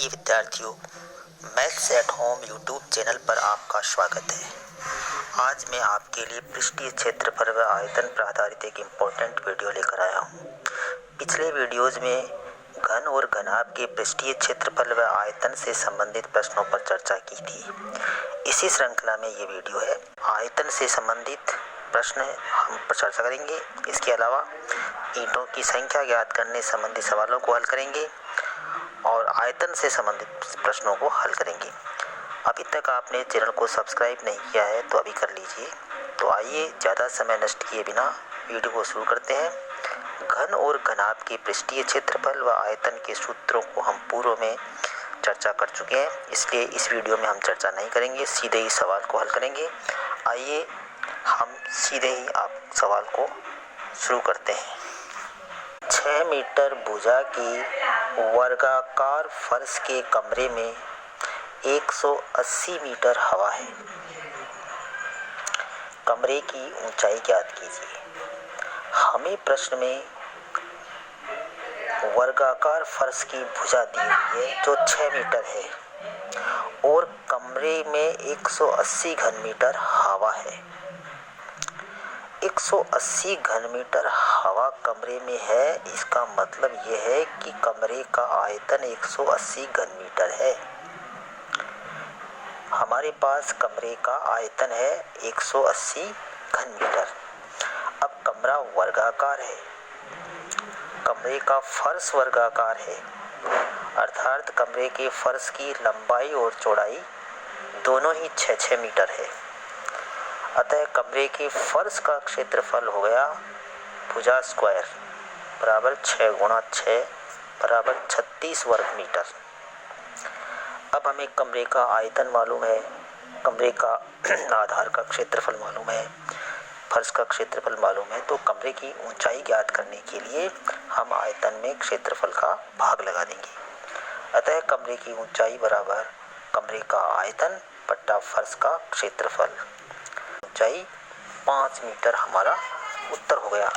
प्रिय विद्यार्थियों, maths at home YouTube channel पर आपका स्वागत है। आज मैं आपके लिए पृष्ठीय क्षेत्रफल व आयतन पर आधारित एक इम्पोर्टेंट वीडियो लेकर आया हूँ। पिछले वीडियोज़ में घन और घनाभ के पृष्ठीय क्षेत्रफल व आयतन से संबंधित प्रश्नों पर चर्चा की थी। इसी श्रृंखला में ये वीडियो है। आयतन से संबंधित प्रश्न हम पर चर्चा करेंगे। इसके अलावा ईंटों की संख्या ज्ञात करने संबंधी सवालों को हल करेंगे और आयतन से संबंधित प्रश्नों को हल करेंगे। अभी तक आपने चैनल को सब्सक्राइब नहीं किया है तो अभी कर लीजिए। तो आइए ज़्यादा समय नष्ट किए बिना वीडियो को शुरू करते हैं। घन और घनाभ के पृष्ठीय क्षेत्रफल व आयतन के सूत्रों को हम पूर्व में चर्चा कर चुके हैं, इसलिए इस वीडियो में हम चर्चा नहीं करेंगे, सीधे ही सवाल को हल करेंगे। आइए हम सीधे ही आप सवाल को शुरू करते हैं। 6 मीटर भुजा की वर्गाकार फर्श के कमरे में 180 मीटर हवा है। कमरे की ऊंचाई ज्ञात कीजिए। हमें प्रश्न में वर्गाकार फर्श की भुजा दी हुई है जो 6 मीटर है और कमरे में 180 घन मीटर हवा है। 180 घन मीटर हवा कमरे में है, इसका मतलब यह है कि कमरे का आयतन 180 घन मीटर है। हमारे पास कमरे का आयतन है 180 घन मीटर। अब कमरा वर्गाकार है, कमरे का फर्श वर्गाकार है, अर्थात कमरे के फर्श की लंबाई और चौड़ाई दोनों ही 6-6 मीटर है। अतः कमरे के फर्श का क्षेत्रफल हो गया भुजा स्क्वायर बराबर 6 गुणा 6 बराबर 36 वर्ग मीटर। अब हमें कमरे का आयतन मालूम है, कमरे का आधार का क्षेत्रफल मालूम है, फर्श का क्षेत्रफल मालूम है, तो कमरे की ऊंचाई ज्ञात करने के लिए हम आयतन में क्षेत्रफल का भाग लगा देंगे। अतः कमरे की ऊंचाई बराबर कमरे का आयतन बट्टा फर्श का क्षेत्रफल। ऊंचाई 5 मीटर हमारा उत्तर हो गया।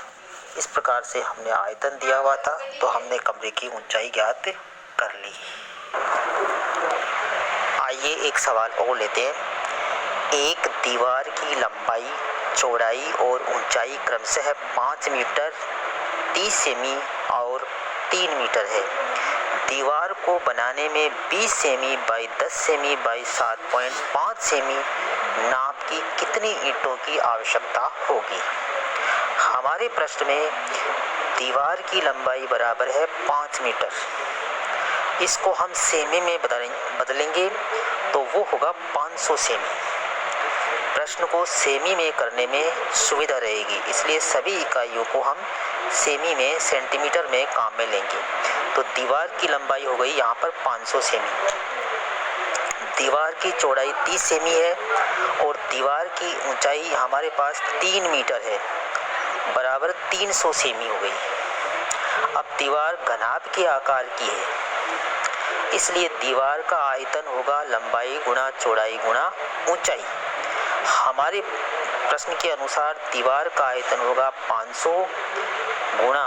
इस प्रकार से हमने आयतन दिया हुआ था तो हमने कमरे की ऊंचाई ज्ञात कर ली। आइए एक सवाल और लेते हैं। एक दीवार की लंबाई, चौड़ाई और ऊंचाई क्रमशः 5 मीटर, 30 सेमी और 3 मीटर है। दीवार को बनाने में 20 semi by 10 semi by 7.5 semi नाप की कितनी ईंटों की आवश्यकता होगी। हमारे प्रश्न में दीवार की लंबाई बराबर है 5 मीटर। इसको हम सेमी में बदलेंगे तो वो होगा 500 सेमी। प्रश्न को सेमी में करने में सुविधा रहेगी, इसलिए सभी इकाइयों को हम सेमी में, सेंटीमीटर में काम में लेंगे। तो दीवार की लंबाई हो गई यहाँ पर 500 सेमी, दीवार की चौड़ाई 30 सेमी है और दीवार की ऊंचाई हमारे पास 3 मीटर है, बराबर 300 सेमी हो गई। अब दीवार घनाभ के आकार की है, इसलिए दीवार का आयतन होगा लंबाई गुणा चौड़ाई गुणा ऊंचाई। हमारे प्रश्न के अनुसार दीवार का आयतन होगा 500 गुणा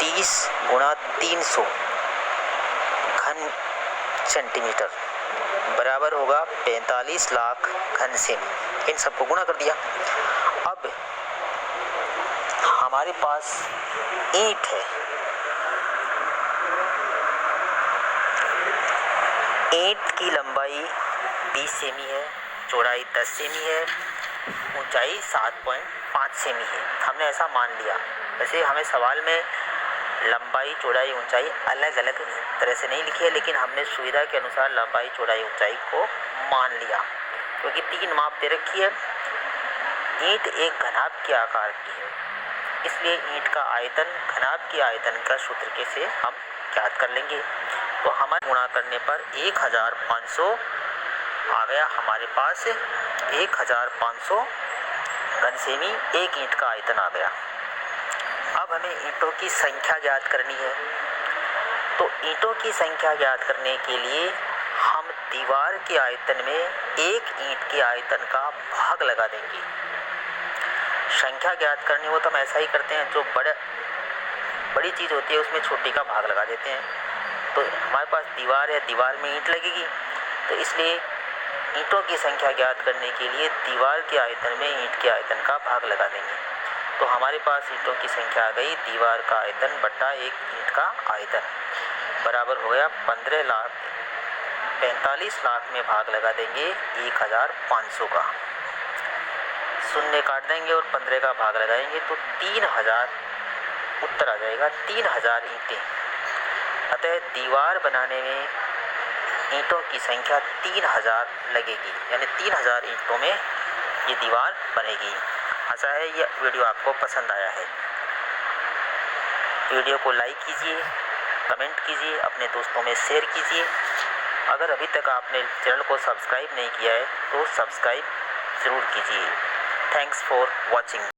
30 गुणा 300 घन सेंटीमीटर बराबर होगा 45 लाख घन सेमी। इन सबको गुणा कर दिया। अब हमारे पास ईंट है। ईंट की लंबाई 20 सेमी है, चौड़ाई 10 सेमी है, ऊंचाई 7.5 सेमी है। हमने ऐसा मान लिया। वैसे हमें सवाल में लंबाई, चौड़ाई, ऊंचाई अलग अलग तरह से नहीं लिखी है, लेकिन हमने सुविधा के अनुसार लंबाई, चौड़ाई, ऊंचाई को मान लिया क्योंकि 3 माप दे रखी है। ईंट एक घनाभ के आकार की है, इसलिए ईंट का आयतन घनाभ के आयतन का सूत्र के से हम ज्ञात कर लेंगे। तो हमारे गुणा करने पर 1500 आ गया। हमारे पास 1500 घन सेमी एक ईंट का आयतन आ गया। अब हमें ईंटों की संख्या ज्ञात करनी है। तो ईंटों की संख्या ज्ञात करने के लिए हम दीवार के आयतन में एक ईंट के आयतन का भाग लगा देंगे। संख्या ज्ञात करनी हो तो हम ऐसा ही करते हैं, जो बड़ी चीज़ होती है उसमें छोटी का भाग लगा देते हैं। तो हमारे पास दीवार है, दीवार में ईंट लगेगी, तो इसलिए ईंटों की संख्या ज्ञात करने के लिए दीवार के आयतन में ईंट के आयतन का भाग लगा देंगे। तो हमारे पास ईंटों की संख्या आ गई दीवार का आयतन बटा एक ईंट का आयतन बराबर हो गया 45 लाख में भाग लगा देंगे 1500 का, शून्य काट देंगे और 15 का भाग लगाएंगे तो 3000 उत्तर आ जाएगा, 3000 ईंटें। अतः दीवार बनाने में ईंटों की संख्या 3000 लगेगी, यानी 3000 ईंटों में ये दीवार बनेगी। आशा है यह वीडियो आपको पसंद आया है। वीडियो को लाइक कीजिए, कमेंट कीजिए, अपने दोस्तों में शेयर कीजिए। अगर अभी तक आपने चैनल को सब्सक्राइब नहीं किया है तो सब्सक्राइब ज़रूर कीजिए। Thanks for watching.